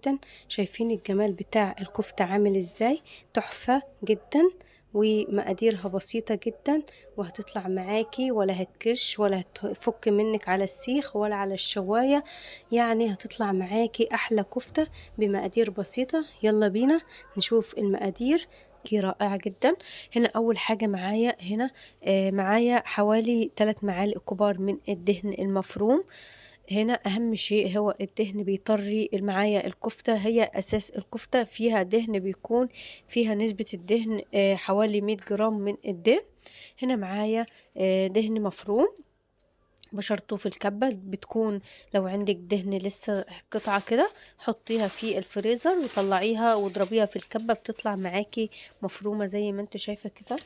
جدا. شايفين الجمال بتاع الكفتة عامل ازاي؟ تحفة جدا، ومقاديرها بسيطة جدا، وهتطلع معاكي ولا هتكش ولا هتفك منك على السيخ ولا على الشواية. يعني هتطلع معاكي احلى كفتة بمقادير بسيطة. يلا بينا نشوف المقادير. رائعة جدا. هنا اول حاجة معايا هنا معايا حوالي 3 معالق كبار من الدهن المفروم. هنا اهم شيء هو الدهن بيطري معايا الكفتة، هي اساس الكفتة فيها دهن، بيكون فيها نسبة الدهن حوالي 100 جرام من الدهن. هنا معايا دهن مفروم بشرته في الكبة، بتكون لو عندك دهن لسه قطعة كده حطيها في الفريزر وطلعيها واضربيها في الكبة، بتطلع معاكي مفرومة زي ما انت شايفة كده.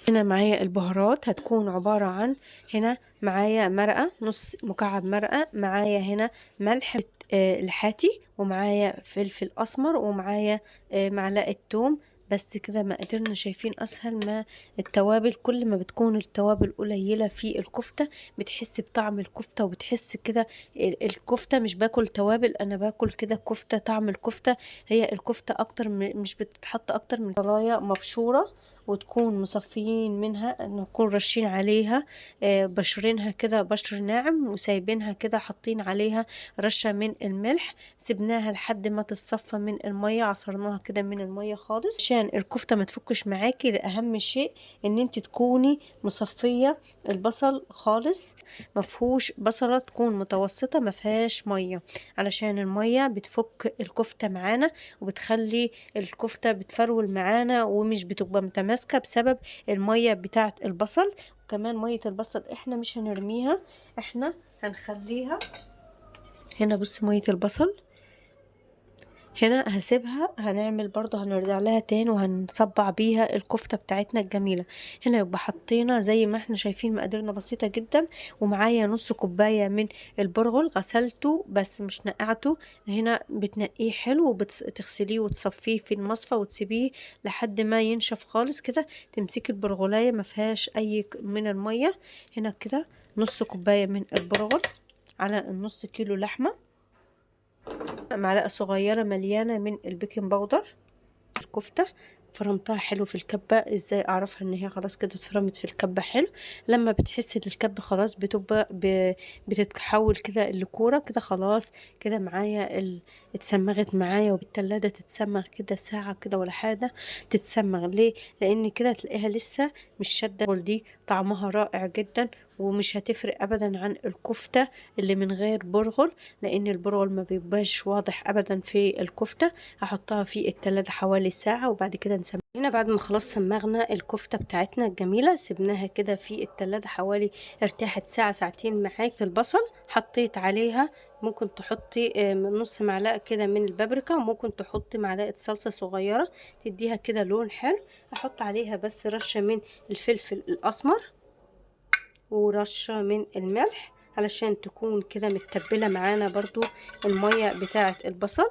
هنا معايا البهارات هتكون عبارة عن، هنا معايا مرقة نص مكعب مرقة، معايا هنا ملح الحاتي، ومعايا فلفل أسمر، ومعايا معلقة توم. بس كده مقاديرنا. شايفين أسهل ما التوابل، كل ما بتكون التوابل قليلة في الكفتة بتحس بطعم الكفتة، وبتحس كده الكفتة مش باكل توابل، أنا باكل كده كفتة، طعم الكفتة. هي الكفتة أكتر مش بتتحط أكتر من صلاية مبشورة، وتكون مصفيين منها، نكون رشين عليها بشرينها كده بشر ناعم، وسايبينها كده حاطين عليها رشة من الملح، سبناها لحد ما تتصفى من المية، عصرناها كده من المية خالص عشان الكفتة ما تفكش معاكي. لأهم شيء ان انت تكوني مصفية البصل خالص، مفهوش بصلة، تكون متوسطة ما فيهاش مية، علشان المية بتفك الكفتة معانا وبتخلي الكفتة بتفرول معانا ومش بتبقى متماسكة بسبب المية بتاعة البصل. وكمان مية البصل احنا مش هنرميها، احنا هنخليها. هنا بص مية البصل هنا هسيبها، هنعمل برضه هنرجع لها تاني وهنصبع بيها الكفتة بتاعتنا الجميلة. هنا يبقى حطينا زي ما احنا شايفين مقاديرنا بسيطة جدا. ومعايا نص كوباية من البرغل، غسلته بس مش نقعته. هنا بتنقيه حلو وبتغسليه وتصفيه في المصفى وتسيبيه لحد ما ينشف خالص كده. تمسكي البرغلاية ما فيهاش اي من المية. هنا كده نص كوباية من البرغل على النص كيلو لحمة، معلقة صغيرة مليانة من البيكنج باودر. الكفتة فرمتها حلو في الكبة. ازاي اعرفها ان هي خلاص كده اتفرمت في الكبة حلو؟ لما بتحس ان الكبة خلاص بتبقى بتتحول كده لكورة كده، خلاص كده معايا اتسمغت معايا. وبالتلاجة تتسمغ كده ساعة كده ولا حاجة، تتسمغ ليه؟ لان كده تلاقيها لسه مش شادة. دي طعمها رائع جدا، ومش هتفرق ابدا عن الكفتة اللي من غير برغل، لان البرغل ما بيبقاش واضح ابدا في الكفتة. هحطها في التلاجة حوالي ساعة وبعد كده نسميها. هنا بعد ما خلاص سمغنا الكفتة بتاعتنا الجميلة، سيبناها كده في التلاجة حوالي ارتاحت ساعة ساعتين. معاك البصل حطيت عليها، ممكن تحطي نص معلقة كده من البابريكا، وممكن تحطي معلقة صلصة صغيرة تديها كده لون حلو. احط عليها بس رشة من الفلفل الاسمر ورشة من الملح علشان تكون كده متبلة معانا برضو المية بتاعة البصل.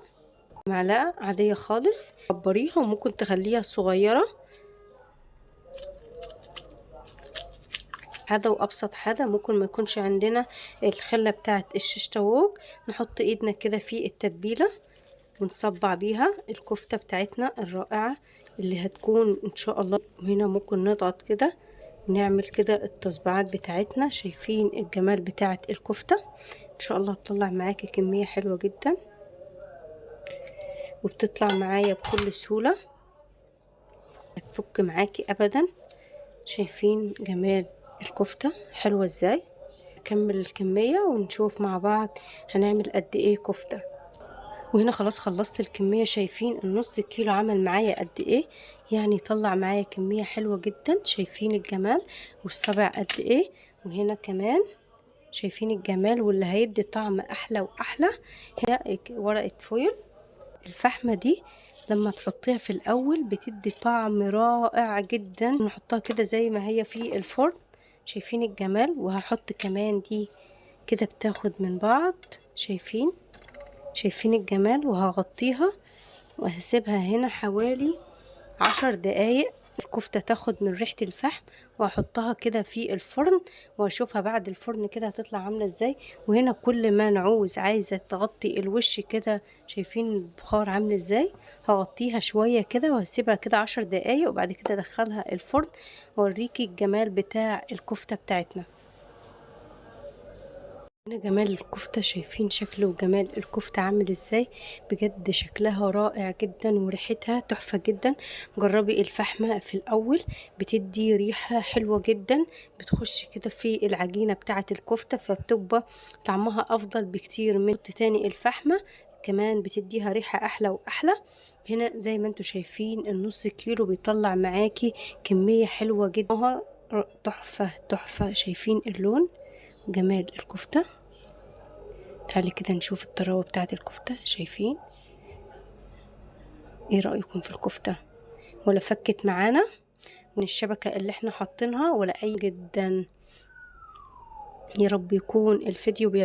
معلقة عادية خالص كبريها، وممكن تخليها صغيرة. هذا وابسط حاجة ممكن ما يكونش عندنا الخلة بتاعة الشيش طاووق، نحط ايدنا كده في التتبيلة ونصبع بيها الكفتة بتاعتنا الرائعة اللي هتكون ان شاء الله. هنا ممكن نضغط كده ونعمل كده التصبيعات بتاعتنا. شايفين الجمال بتاعة الكفتة؟ ان شاء الله تطلع معاكي كمية حلوة جدا، وبتطلع معايا بكل سهولة، هتفك معاكي ابدا. شايفين جمال الكفتة حلوة ازاي؟ نكمل الكمية ونشوف مع بعض هنعمل قد ايه كفتة. وهنا خلاص خلصت الكمية. شايفين النص كيلو عمل معايا قد ايه؟ يعني طلع معايا كمية حلوة جدا. شايفين الجمال والصبع قد ايه؟ وهنا كمان شايفين الجمال، واللي هيدي طعم احلى واحلى هي ورقة فويل الفحمة دي. لما تحطيها في الاول بتدي طعم رائع جدا. نحطها كده زي ما هي في الفرن. شايفين الجمال؟ وهحط كمان دي كده بتاخد من بعض. شايفين الجمال؟ وهغطيها وهسيبها هنا حوالي 10 دقايق الكفتة تاخد من ريحة الفحم، وهحطها كده في الفرن واشوفها بعد الفرن كده هتطلع عاملة ازاي. وهنا كل ما نعوز عايزة تغطي الوش كده، شايفين البخار عامل ازاي، هغطيها شوية كده وهسيبها كده 10 دقايق، وبعد كده ادخلها الفرن واوريكي الجمال بتاع الكفتة بتاعتنا. هنا جمال الكفتة، شايفين شكله وجمال الكفتة عامل ازاي، بجد شكلها رائع جدا وريحتها تحفة جدا. جربي الفحمة في الاول، بتدي ريحة حلوة جدا، بتخش كده في العجينة بتاعة الكفتة، فبتبقى طعمها افضل بكتير من تاني الفحمة، كمان بتديها ريحة احلى واحلى. هنا زي ما انتوا شايفين النص كيلو بيطلع معاكي كمية حلوة جدا، تحفة تحفة. شايفين اللون، جمال الكفتة. تعالي كده نشوف الطراوة بتاعة الكفتة، شايفين؟ ايه رأيكم في الكفتة؟ ولا فكت معانا من الشبكة اللي احنا حاطينها ولا اي جدا. يا رب يكون الفيديو